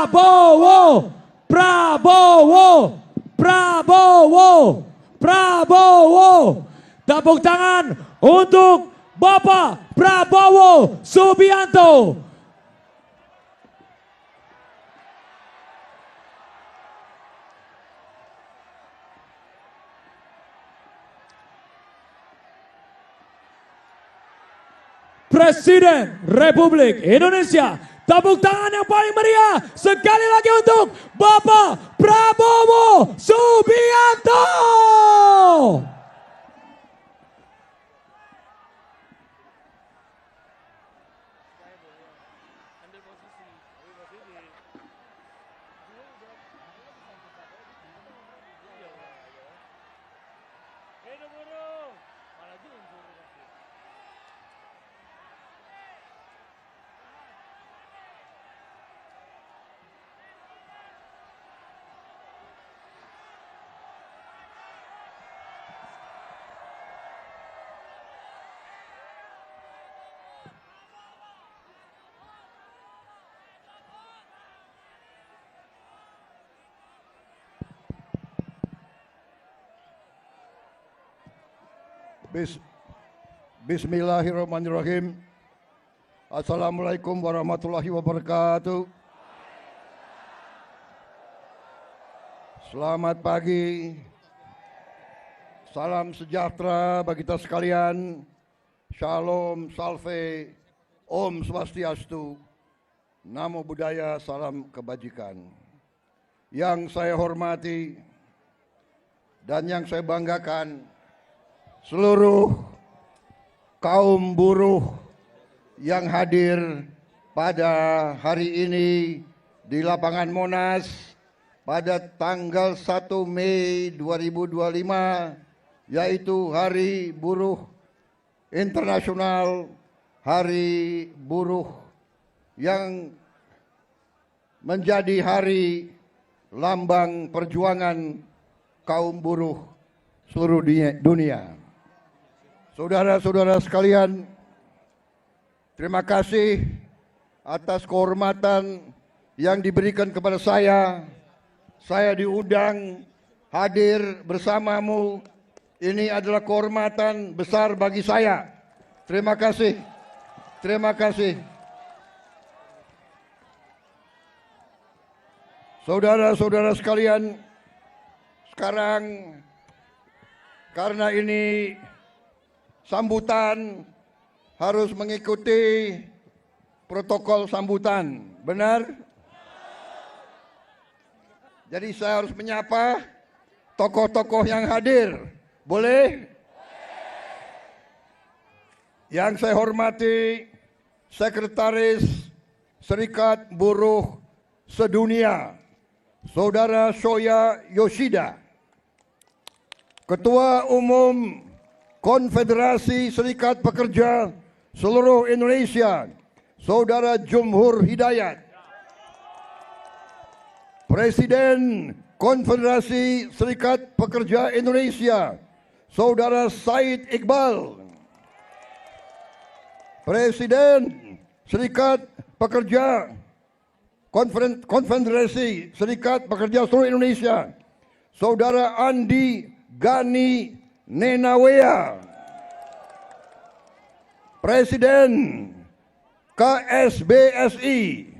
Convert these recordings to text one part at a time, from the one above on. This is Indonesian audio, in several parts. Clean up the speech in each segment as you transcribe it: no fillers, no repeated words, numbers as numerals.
Prabowo, Prabowo, Prabowo, Prabowo. Tepuk tangan untuk Bapak Prabowo Subianto. Presiden Republik Indonesia. Tepuk tangan yang paling meriah sekali lagi untuk Bapak Prabowo Subianto. Bismillahirrahmanirrahim. Assalamualaikum warahmatullahi wabarakatuh. Selamat pagi. Salam sejahtera bagi kita sekalian. Shalom, salve, Om Swastiastu. Namo Buddhaya, salam kebajikan. Yang saya hormati dan yang saya banggakan, seluruh kaum buruh yang hadir pada hari ini di lapangan Monas pada tanggal 1 Mei 2025, yaitu Hari Buruh Internasional, Hari Buruh yang menjadi hari lambang perjuangan kaum buruh seluruh dunia. Saudara-saudara sekalian, terima kasih atas kehormatan yang diberikan kepada saya. Saya diundang hadir bersamamu. Ini adalah kehormatan besar bagi saya. Terima kasih. Terima kasih. Saudara-saudara sekalian, sekarang karena ini sambutan harus mengikuti protokol sambutan, benar? Jadi saya harus menyapa tokoh-tokoh yang hadir, boleh? Yang saya hormati Sekretaris Serikat Buruh Sedunia, Saudara Shoya Yoshida, Ketua Umum Konfederasi Serikat Pekerja Seluruh Indonesia, Saudara Jumhur Hidayat, Presiden Konfederasi Serikat Pekerja Indonesia, Saudara Said Iqbal, Presiden Serikat Pekerja Konfederasi Serikat Pekerja Seluruh Indonesia, Saudara Andi Gani Nenawea, Presiden KSBSI,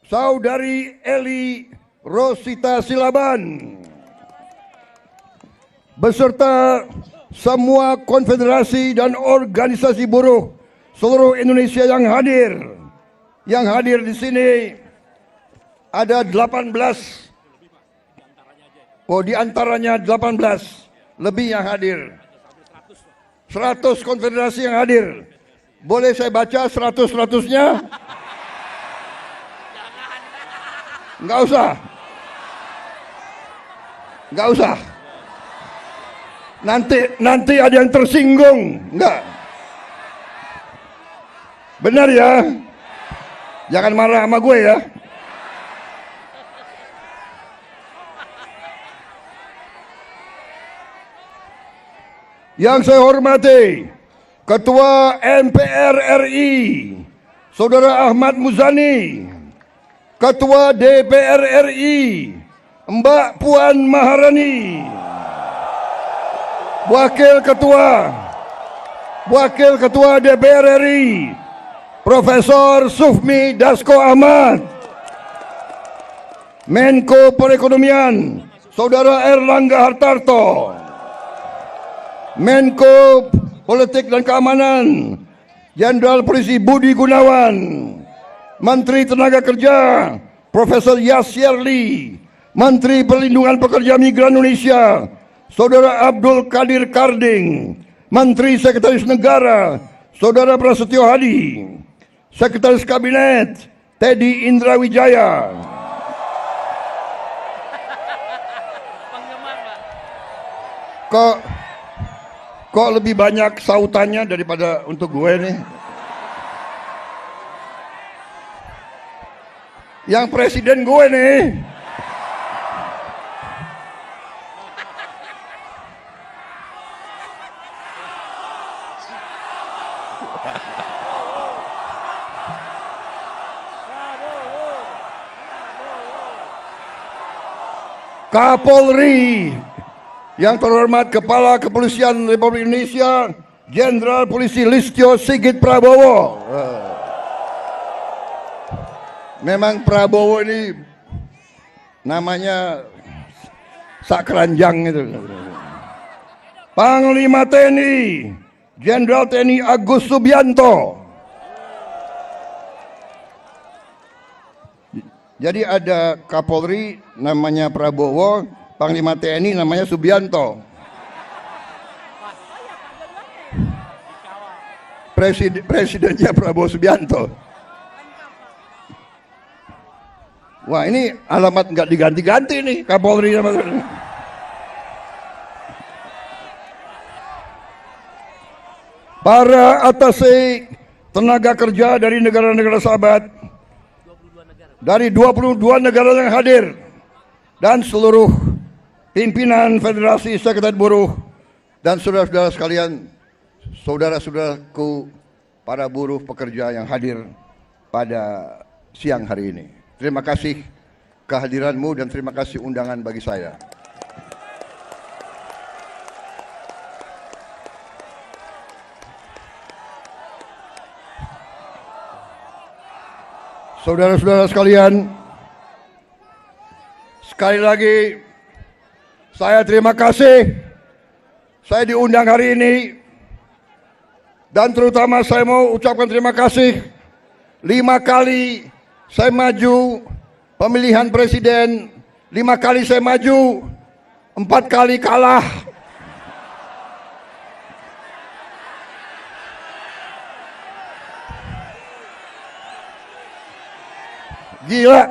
Saudari Eli Rosita Silaban, beserta semua konfederasi dan organisasi buruh seluruh Indonesia yang hadir. Yang hadir di sini ada 18. Oh, di antaranya 18 lebih yang hadir. 100 konfederasi yang hadir. Boleh saya baca 100-100-nya? Enggak usah. Enggak usah. Nanti ada yang tersinggung. Enggak. Benar ya? Jangan marah sama gue ya. Yang saya hormati Ketua MPR RI Saudara Ahmad Muzani, Ketua DPR RI Mbak Puan Maharani, Wakil Ketua DPR RI Profesor Sufmi Dasko Ahmad, Menko Perekonomian Saudara Erlangga Hartarto, Menko Politik dan Keamanan Jenderal Polisi Budi Gunawan, Menteri Tenaga Kerja Profesor Yasirli, Menteri Perlindungan Pekerja Migran Indonesia Saudara Abdul Qadir Karding, Menteri Sekretaris Negara Saudara Prasetyo Hadi, Sekretaris Kabinet Teddy Indra Wijaya. Kok lebih banyak sautannya daripada untuk gue nih? Yang presiden gue nih. Kapolri yang terhormat Kepala Kepolisian Republik Indonesia Jenderal Polisi Listio Sigit Prabowo. Memang Prabowo ini namanya sakranjang itu. Panglima TNI Jenderal TNI Agus Subianto. Jadi ada Kapolri namanya Prabowo, Panglima TNI namanya Subianto. Presidennya Prabowo Subianto. Wah, ini alamat nggak diganti-ganti nih Kapolri sama para atase tenaga kerja dari negara-negara sahabat, dari 22 negara yang hadir, dan seluruh pimpinan Federasi Sekretariat Buruh dan saudara-saudara sekalian, saudara-saudaraku para buruh pekerja yang hadir pada siang hari ini. Terima kasih kehadiranmu dan terima kasih undangan bagi saya. Saudara-saudara sekalian, sekali lagi saya terima kasih saya diundang hari ini, dan terutama saya mau ucapkan terima kasih 5 kali saya maju pemilihan presiden, 5 kali saya maju, 4 kali kalah. Gila,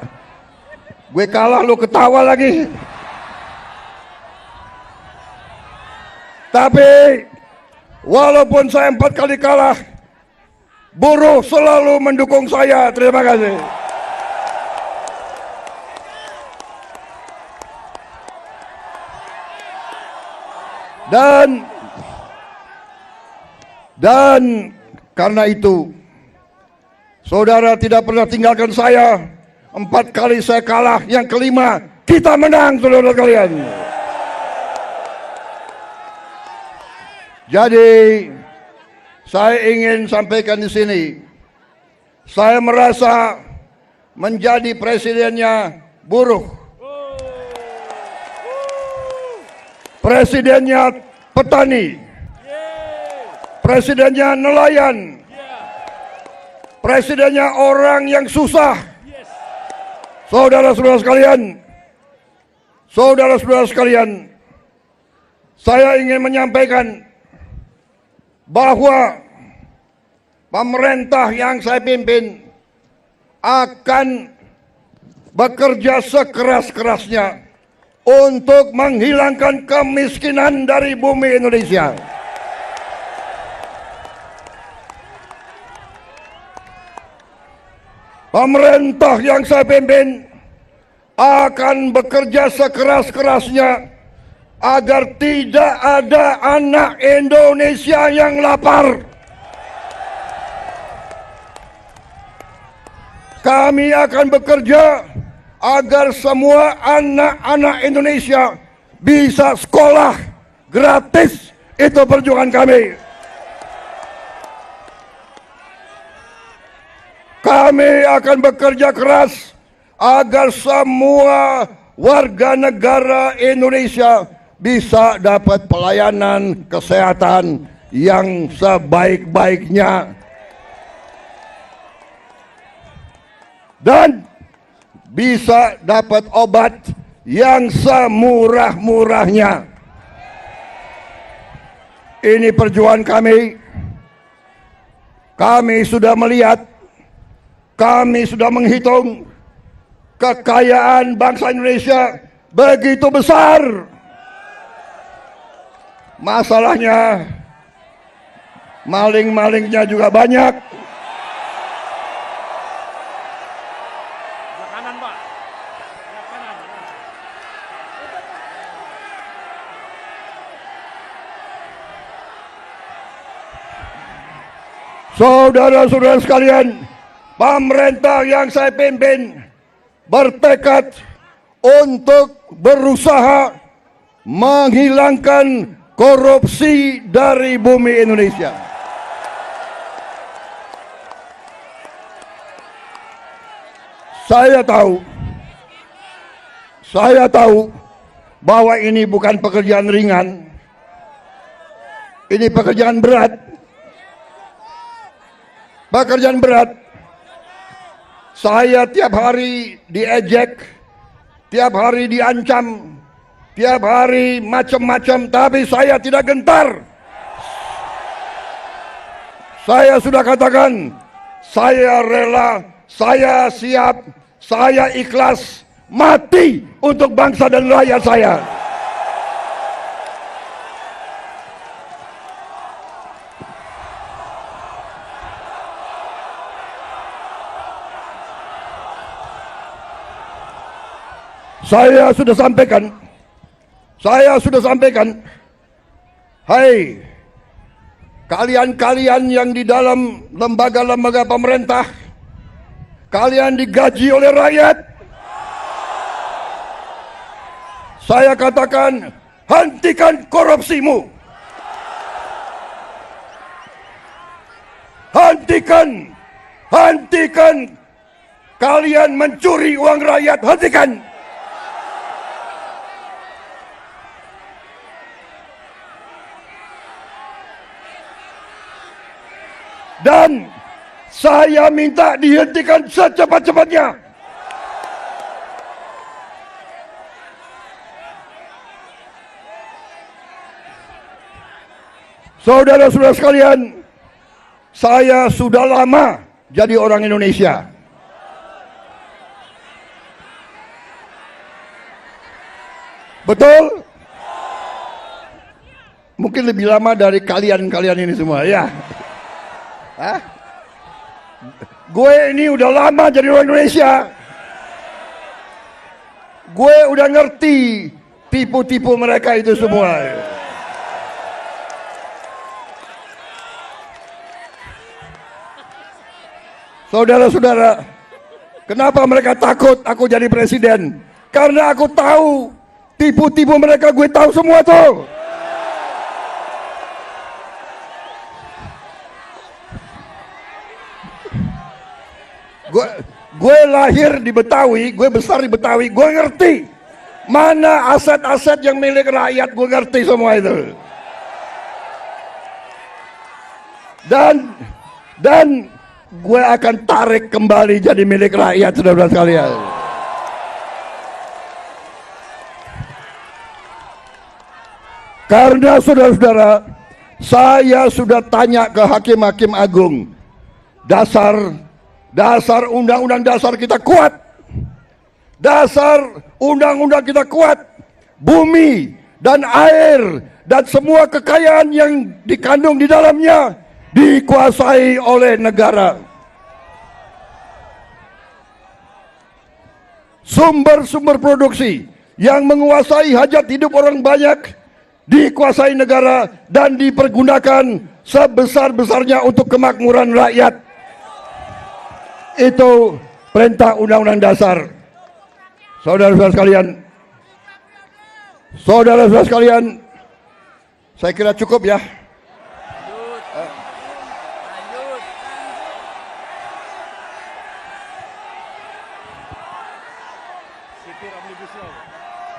gue kalah lo ketawa lagi. Tapi walaupun saya 4 kali kalah, buruh selalu mendukung saya. Terima kasih. Dan karena itu, saudara tidak pernah tinggalkan saya. 4 kali saya kalah, yang kelima kita menang, saudara kalian. Jadi saya ingin sampaikan di sini, saya merasa menjadi presidennya buruh, presidennya petani, presidennya nelayan, presidennya orang yang susah. Saudara-saudara sekalian, saya ingin menyampaikan bahwa pemerintah yang saya pimpin akan bekerja sekeras-kerasnya untuk menghilangkan kemiskinan dari bumi Indonesia. Pemerintah yang saya pimpin akan bekerja sekeras-kerasnya agar tidak ada anak Indonesia yang lapar. Kami akan bekerja agar semua anak-anak Indonesia bisa sekolah gratis. Itu perjuangan kami. Kami akan bekerja keras agar semua warga negara Indonesia bisa dapat pelayanan kesehatan yang sebaik-baiknya dan bisa dapat obat yang semurah-murahnya. Ini perjuangan kami. Kami sudah melihat, kami sudah menghitung kekayaan bangsa Indonesia begitu besar. Masalahnya maling-malingnya juga banyak. Saudara-saudara sekalian, pemerintah yang saya pimpin bertekad untuk berusaha menghilangkan korupsi dari bumi Indonesia. Saya tahu bahwa ini bukan pekerjaan ringan. Ini pekerjaan berat. Pekerjaan berat. Saya tiap hari diejek, tiap hari diancam, tiap hari macam-macam, tapi saya tidak gentar. Saya sudah katakan, saya rela, saya siap, saya ikhlas mati untuk bangsa dan rakyat saya. Saya sudah sampaikan, hai kalian-kalian yang di dalam lembaga-lembaga pemerintah, kalian digaji oleh rakyat. Saya katakan, hentikan korupsimu. Hentikan kalian mencuri uang rakyat, hentikan. Dan saya minta dihentikan secepat-cepatnya. Saudara-saudara sekalian, saya sudah lama jadi orang Indonesia. Betul? Mungkin lebih lama dari kalian-kalian ini semua, ya. Hah? Gue ini udah lama jadi orang Indonesia. Gue udah ngerti tipu-tipu mereka itu semua. Saudara-saudara, kenapa mereka takut aku jadi presiden? Karena aku tahu tipu-tipu mereka, gue tahu semua tuh. Gue lahir di Betawi, gue besar di Betawi, gue ngerti mana aset-aset yang milik rakyat, gue ngerti semua itu. Dan gue akan tarik kembali jadi milik rakyat, saudara-saudara sekalian. Karena saudara-saudara, saya sudah tanya ke hakim-hakim agung, dasar undang-undang dasar kita kuat. Dasar undang-undang kita kuat. Bumi dan air dan semua kekayaan yang dikandung di dalamnya dikuasai oleh negara. Sumber-sumber produksi yang menguasai hajat hidup orang banyak dikuasai negara dan dipergunakan sebesar-besarnya untuk kemakmuran rakyat. perintah Undang-Undang Dasar. Saudara-saudara sekalian, saya kira cukup ya.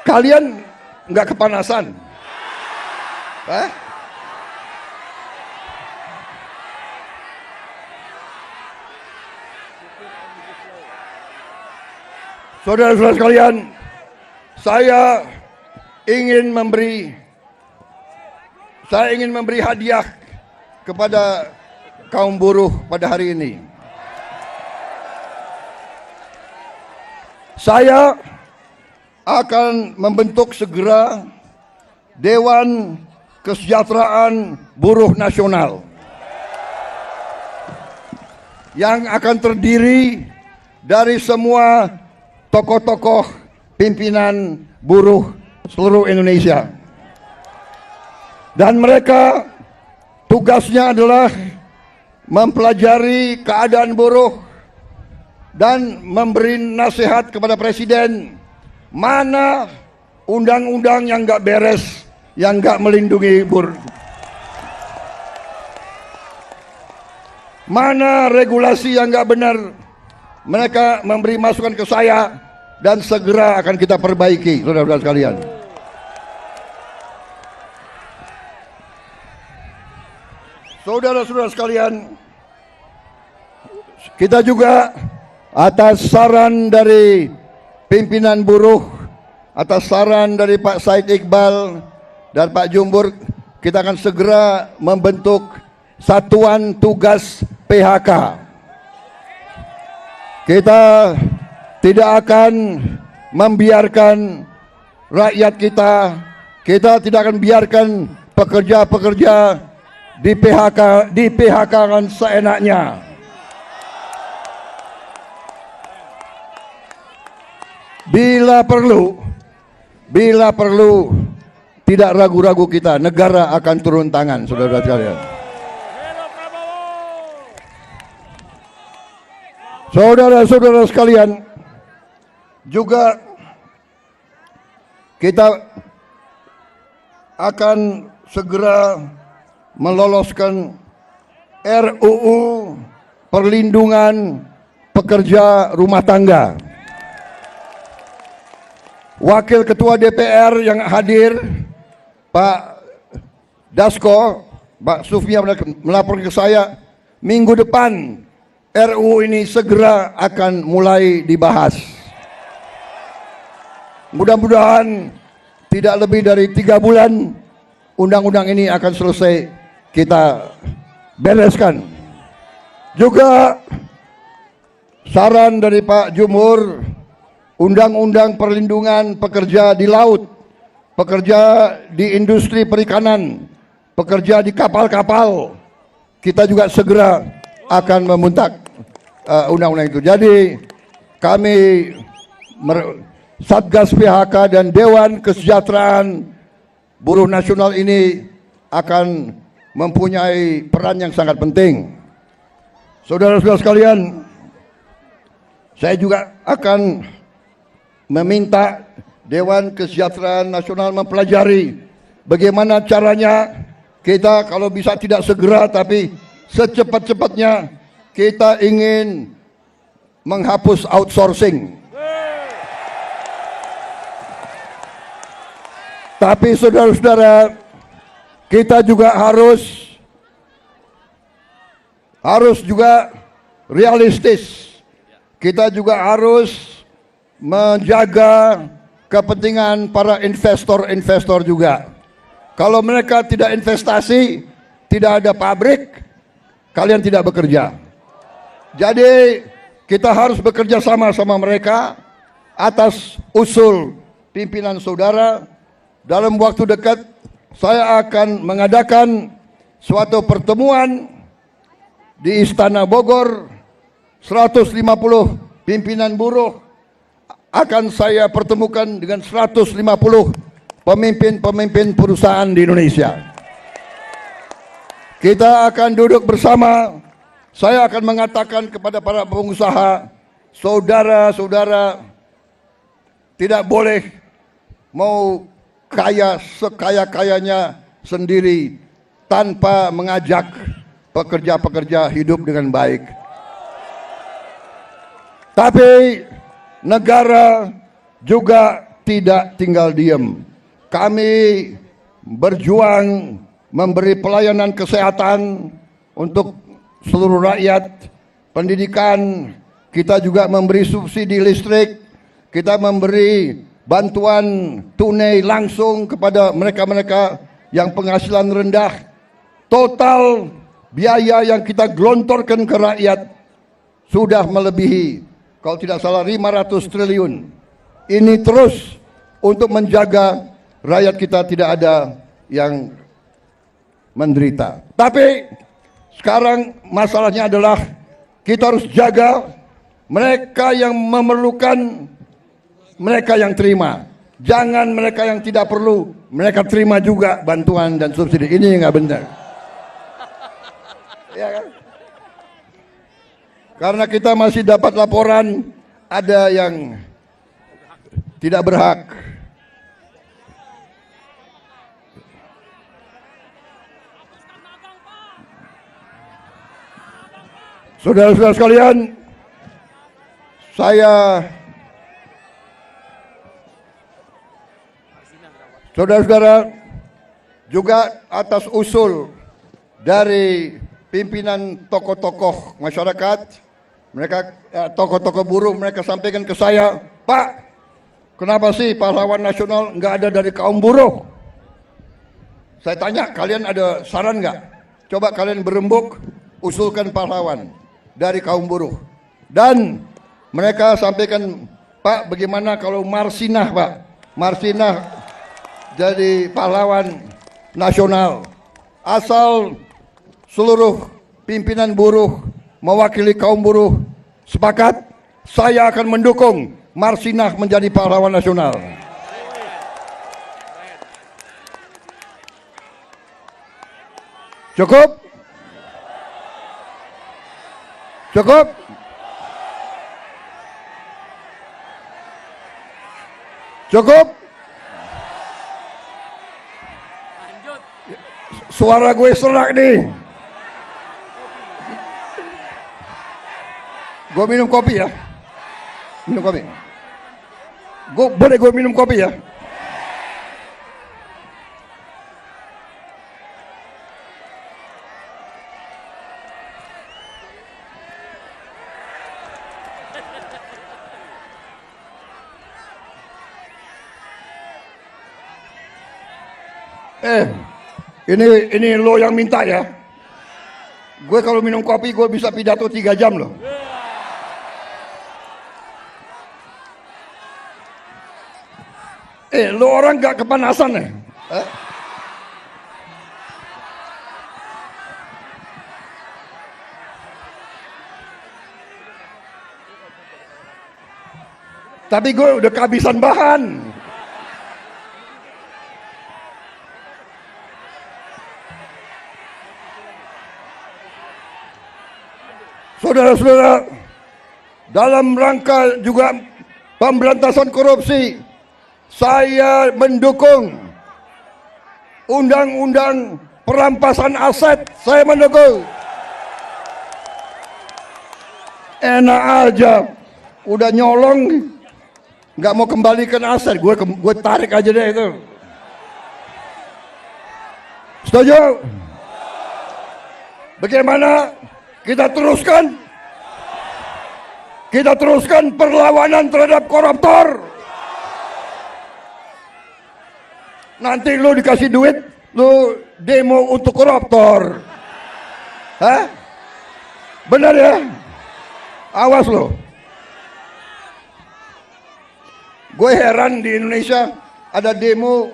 Kalian nggak kepanasan? Saudara-saudara sekalian, saya ingin memberi hadiah kepada kaum buruh pada hari ini. Saya akan membentuk segera Dewan Kesejahteraan Buruh Nasional yang akan terdiri dari semua tokoh-tokoh pimpinan buruh seluruh Indonesia. Dan mereka tugasnya adalah mempelajari keadaan buruh dan memberi nasihat kepada Presiden mana undang-undang yang nggak beres, yang nggak melindungi buruh, mana regulasi yang nggak benar. Mereka memberi masukan ke saya dan segera akan kita perbaiki, saudara-saudara sekalian. Saudara-saudara sekalian, kita juga atas saran dari pimpinan buruh, atas saran dari Pak Said Iqbal dan Pak Jumbur, kita akan segera membentuk Satuan Tugas PHK. Kita tidak akan membiarkan rakyat kita tidak akan biarkan pekerja-pekerja di PHK kan seenaknya. Bila perlu, tidak ragu-ragu kita, negara akan turun tangan, saudara-saudara sekalian. Saudara-saudara sekalian, juga kita akan segera meloloskan RUU Perlindungan Pekerja Rumah Tangga. Wakil Ketua DPR yang hadir, Pak Dasko, Pak Sufmi melaporkan ke saya, minggu depan RUU ini segera akan mulai dibahas. Mudah-mudahan tidak lebih dari 3 bulan undang-undang ini akan selesai kita bereskan. Juga saran dari Pak Jumhur, Undang-Undang Perlindungan Pekerja di Laut, pekerja di industri perikanan, pekerja di kapal-kapal, kita juga segera akan membentuk undang-undang itu. Jadi kami Satgas PHK dan Dewan Kesejahteraan Buruh Nasional ini akan mempunyai peran yang sangat penting. Saudara-saudara sekalian, saya juga akan meminta Dewan Kesejahteraan Nasional mempelajari bagaimana caranya kita kalau bisa tidak segera tapi secepat-cepatnya kita ingin menghapus outsourcing. Tapi saudara-saudara, kita juga harus juga realistis. Kita juga harus menjaga kepentingan para investor juga. Kalau mereka tidak investasi, tidak ada pabrik, kalian tidak bekerja. Jadi kita harus bekerja sama mereka atas usul pimpinan saudara. Dalam waktu dekat saya akan mengadakan suatu pertemuan di Istana Bogor. 150 pimpinan buruh akan saya pertemukan dengan 150 pemimpin perusahaan di Indonesia. Kita akan duduk bersama. Saya akan mengatakan kepada para pengusaha, saudara-saudara tidak boleh mau kaya sekaya-kayanya sendiri tanpa mengajak pekerja-pekerja hidup dengan baik. Tapi negara juga tidak tinggal diam. Kami berjuang memberi pelayanan kesehatan untuk seluruh rakyat, pendidikan, kita juga memberi subsidi listrik, kita memberi bantuan tunai langsung kepada mereka-mereka yang penghasilan rendah. Total biaya yang kita gelontorkan ke rakyat sudah melebihi, kalau tidak salah, 500 triliun. Ini terus untuk menjaga rakyat kita tidak ada yang menderita. Tapi sekarang masalahnya adalah kita harus jaga mereka yang memerlukan, mereka yang terima. Jangan mereka yang tidak perlu, mereka terima juga bantuan dan subsidi. Ini nggak benar. Ya kan? Karena kita masih dapat laporan ada yang tidak berhak. Saudara-saudara sekalian, saudara-saudara, juga atas usul dari pimpinan tokoh-tokoh masyarakat, mereka tokoh-tokoh buruh, mereka sampaikan ke saya, Pak, kenapa sih pahlawan nasional nggak ada dari kaum buruh? Saya tanya, kalian ada saran nggak? Coba kalian berembuk, usulkan pahlawan dari kaum buruh. Dan mereka sampaikan, Pak, bagaimana kalau Marsinah, Pak? Marsinah jadi pahlawan nasional. Asal seluruh pimpinan buruh mewakili kaum buruh sepakat, saya akan mendukung Marsinah menjadi pahlawan nasional. Cukup? Cukup? Cukup? Suara gue serak nih. Gue minum kopi ya. Minum kopi. Boleh gue minum kopi ya? Ini lo yang minta ya. Gue kalau minum kopi gue bisa pidato 3 jam loh. Lo orang gak kepanasan ya? Tapi gue udah kehabisan bahan. Saudara-saudara, dalam rangka juga pemberantasan korupsi, saya mendukung undang-undang perampasan aset. Saya mendukung. Enak aja, udah nyolong, nggak mau kembalikan aset, gue tarik aja deh itu. Setuju? Bagaimana? Kita teruskan perlawanan terhadap koruptor. Nanti lu dikasih duit, lu demo untuk koruptor. Hah? Benar ya? Awas lo. Gue heran di Indonesia ada demo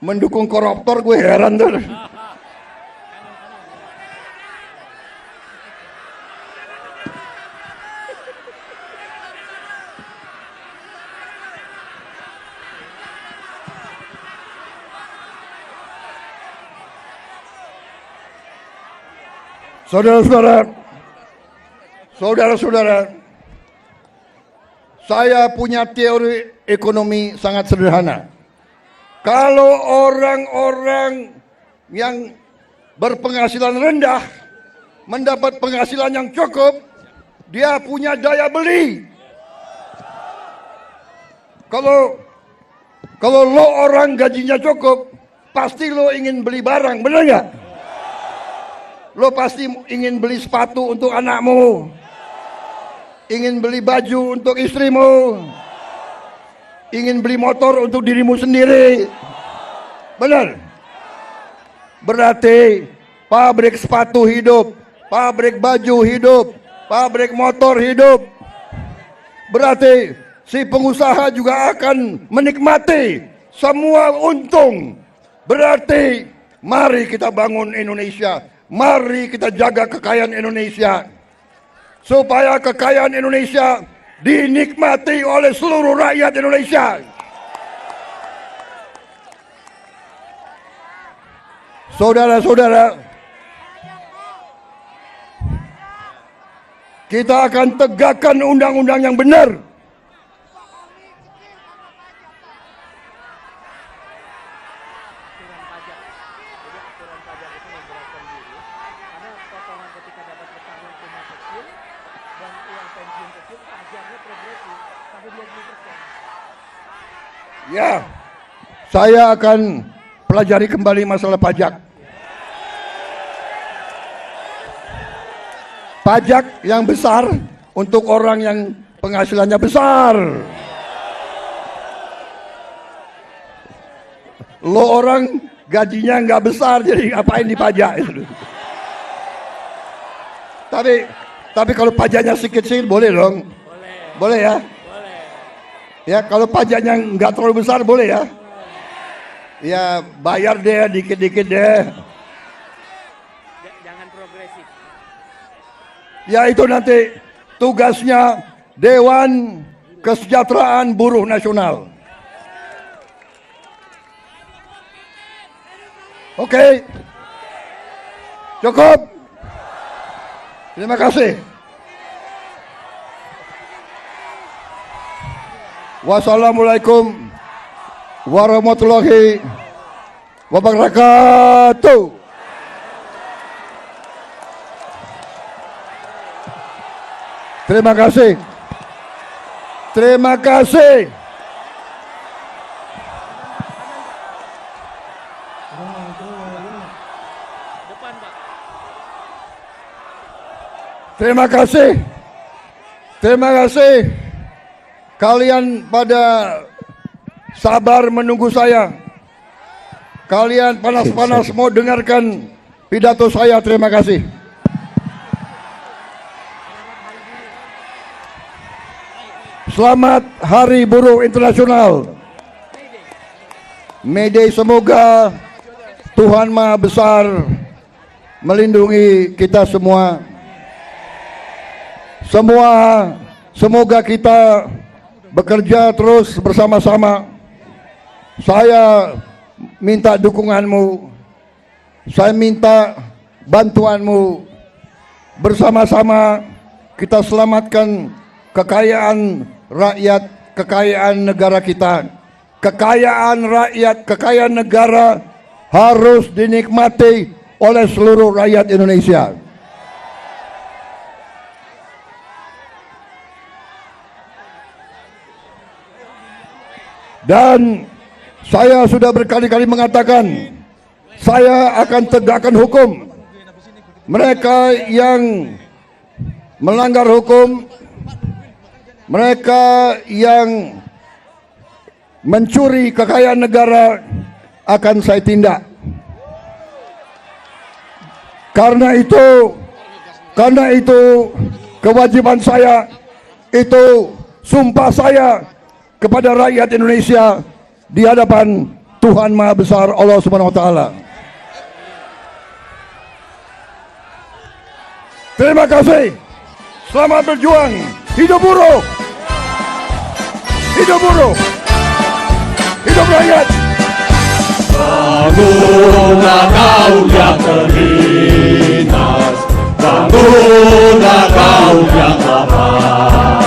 mendukung koruptor, gue heran tuh. Saudara-saudara, Saya punya teori ekonomi sangat sederhana. Kalau orang-orang yang berpenghasilan rendah mendapat penghasilan yang cukup, dia punya daya beli. Kalau lo orang gajinya cukup, pasti lo ingin beli barang, benar nggak? Lo pasti ingin beli sepatu untuk anakmu, ingin beli baju untuk istrimu, ingin beli motor untuk dirimu sendiri, benar? Berarti pabrik sepatu hidup, pabrik baju hidup, pabrik motor hidup. Berarti si pengusaha juga akan menikmati semua untung. Berarti mari kita bangun Indonesia, mari kita jaga kekayaan Indonesia, supaya kekayaan Indonesia dinikmati oleh seluruh rakyat Indonesia. Saudara-saudara, kita akan tegakkan undang-undang yang benar. Ya, saya akan pelajari kembali masalah pajak. Pajak yang besar untuk orang yang penghasilannya besar. Lo orang gajinya nggak besar, jadi ngapain dipajak? Tapi kalau pajaknya sedikit boleh dong. Boleh ya. Ya, kalau pajaknya nggak terlalu besar boleh ya. Ya, bayar deh dikit-dikit deh. Jangan progresif. Ya, itu nanti tugasnya Dewan Kesejahteraan Buruh Nasional. Oke. Cukup. Terima kasih. Wassalamualaikum warahmatullahi wabarakatuh. Terima kasih. Terima kasih. Terima kasih. Terima kasih. Kalian pada sabar menunggu saya. Kalian panas-panas mau dengarkan pidato saya. Terima kasih. Selamat Hari Buruh Internasional. May Day, semoga Tuhan Maha Besar melindungi kita semua. Semoga kita bekerja terus bersama-sama. Saya minta dukunganmu, saya minta bantuanmu. Bersama-sama kita selamatkan kekayaan rakyat, kekayaan negara kita. Kekayaan rakyat, kekayaan negara harus dinikmati oleh seluruh rakyat Indonesia. Dan saya sudah berkali-kali mengatakan, saya akan tegakkan hukum. Mereka yang melanggar hukum, mereka yang mencuri kekayaan negara akan saya tindak. Karena itu kewajiban saya, itu sumpah saya kepada rakyat Indonesia di hadapan Tuhan Maha Besar Allah Subhanahu wa taala. Terima kasih. Selamat berjuang. Hidup buruh. Hidup buruh. Hidup rakyat. Bangunlah kaum yang terlintas, bangunlah kaum yang lapar.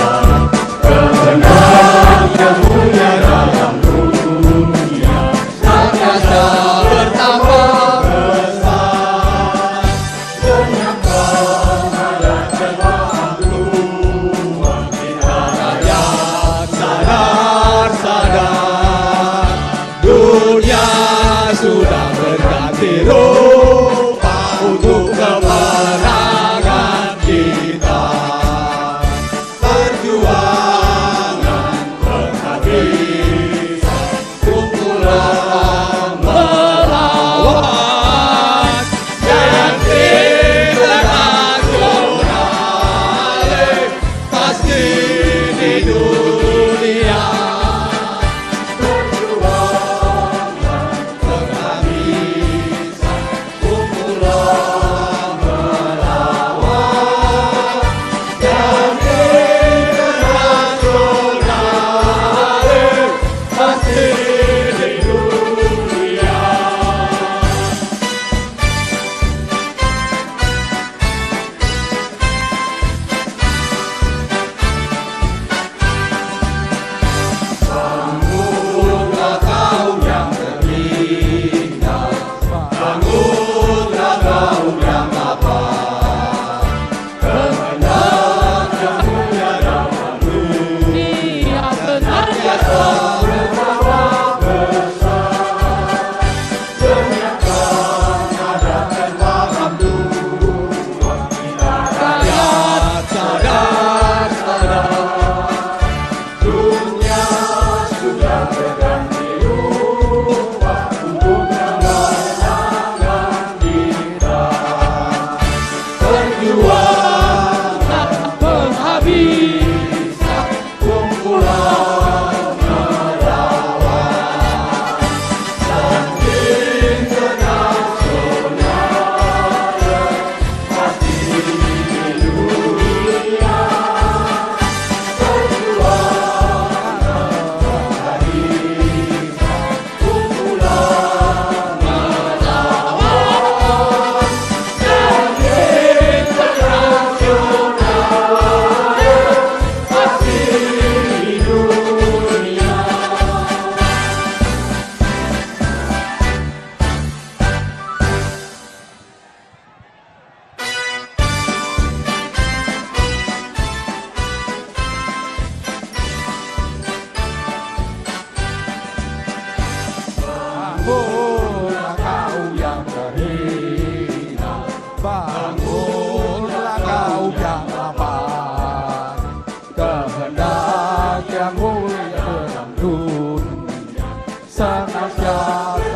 barisan kumpulan melawan yang internasional pasti di dunia. Perjuangan penghabisan kumpulan melawan yang internasional pasti di dunia. Bangunlah kau yang terhina, bangunlah kau yang lapar, kehendak yang mulia dalam dunia senantiasa bertambah besar. Senyapkan nada dan paham Tuhan kita rakyat sadar. Dunia sudah berganti rupa untuk kemenangan kita. Perjuangan penghabisan kumpulan melawan dan internasional pasti di dunia. Bangunlah kau yang terhina, bangunlah kau yang lapar, kehendak yang mulia dalam dunia senantiasa